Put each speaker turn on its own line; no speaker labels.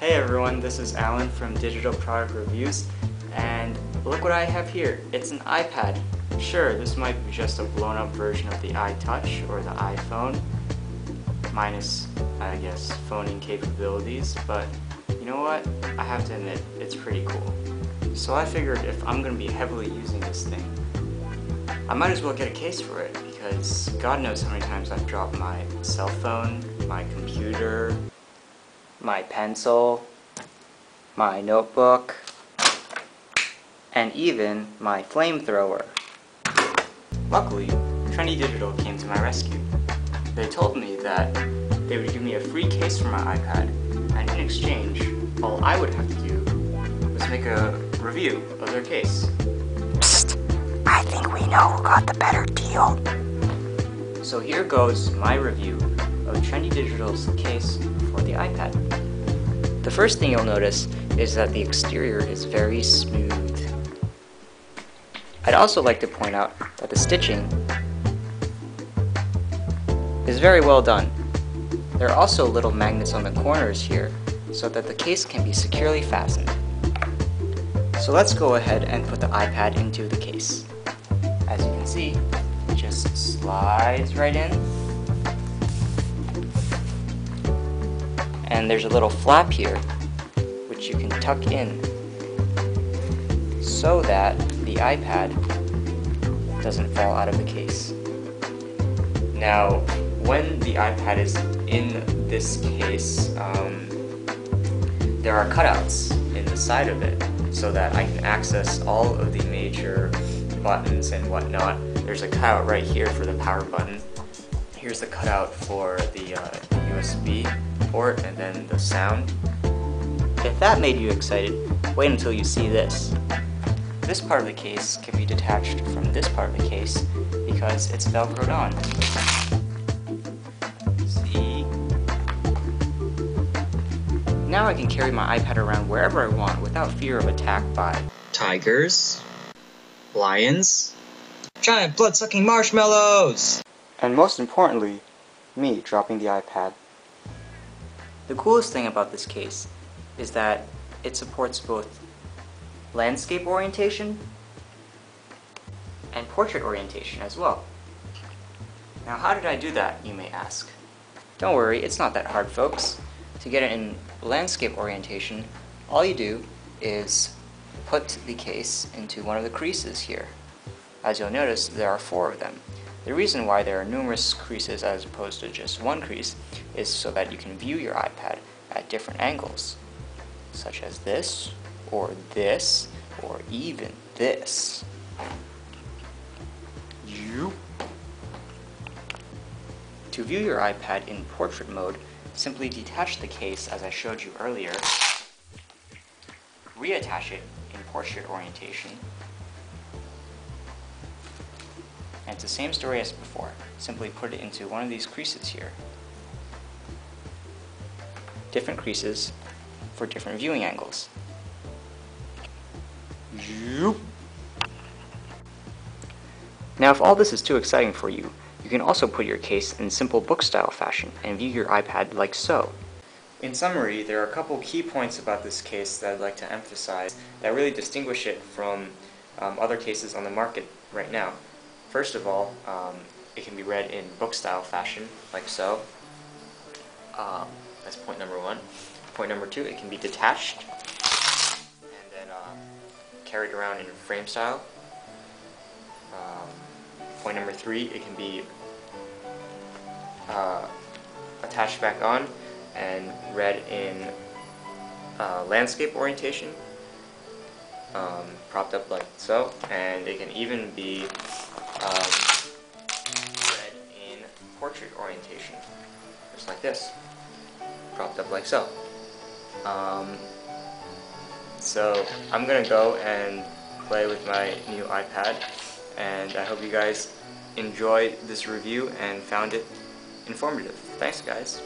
Hey everyone, this is Alan from Digital Product Reviews, and look what I have here. It's an iPad. Sure, this might be just a blown up version of the iTouch or the iPhone, minus, I guess, phoning capabilities, but you know what? I have to admit, it's pretty cool. So I figured if I'm going to be heavily using this thing, I might as well get a case for it, because God knows how many times I've dropped my cell phone, my computer, my pencil, my notebook, and even my flamethrower. Luckily, Trendy Digital came to my rescue. They told me that they would give me a free case for my iPad, and in exchange, all I would have to do was make a review of their case.
Psst! I think we know who got the better deal.
So here goes my review of Trendy Digital's case for the iPad. The first thing you'll notice is that the exterior is very smooth. I'd also like to point out that the stitching is very well done. There are also little magnets on the corners here so that the case can be securely fastened. So let's go ahead and put the iPad into the case. As you can see, it just slides right in. And there's a little flap here which you can tuck in so that the iPad doesn't fall out of the case. Now, when the iPad is in this case, there are cutouts in the side of it so that I can access all of the major buttons and whatnot. There's a cutout right here for the power button. Here's the cutout for the USB port and then the sound. If that made you excited, wait until you see this. This part of the case can be detached from this part of the case because it's velcroed on. See? Now I can carry my iPad around wherever I want without fear of attack by tigers, lions, giant blood-sucking marshmallows, and most importantly, me dropping the iPad. The coolest thing about this case is that it supports both landscape orientation and portrait orientation as well. Now, how did I do that, you may ask? Don't worry, it's not that hard, folks. To get it in landscape orientation, all you do is put the case into one of the creases here. As you'll notice, there are 4 of them. The reason why there are numerous creases as opposed to just one crease is so that you can view your iPad at different angles, such as this, or even this. To view your iPad in portrait mode, simply detach the case as I showed you earlier, reattach it in portrait orientation, and it's the same story as before. Simply put it into one of these creases here. Different creases for different viewing angles. Now, if all this is too exciting for you, you can also put your case in simple book-style fashion and view your iPad like so. In summary, there are a couple key points about this case that I'd like to emphasize that really distinguish it from other cases on the market right now. First of all, it can be read in book-style fashion, like so. That's point number 1. Point number 2, it can be detached and then carried around in frame style. Point number 3, it can be attached back on and read in landscape orientation, propped up like so, and it can even be read in portrait orientation, just like this, propped up like so. So I'm gonna go and play with my new iPad, and I hope you guys enjoyed this review and found it informative. Thanks, guys.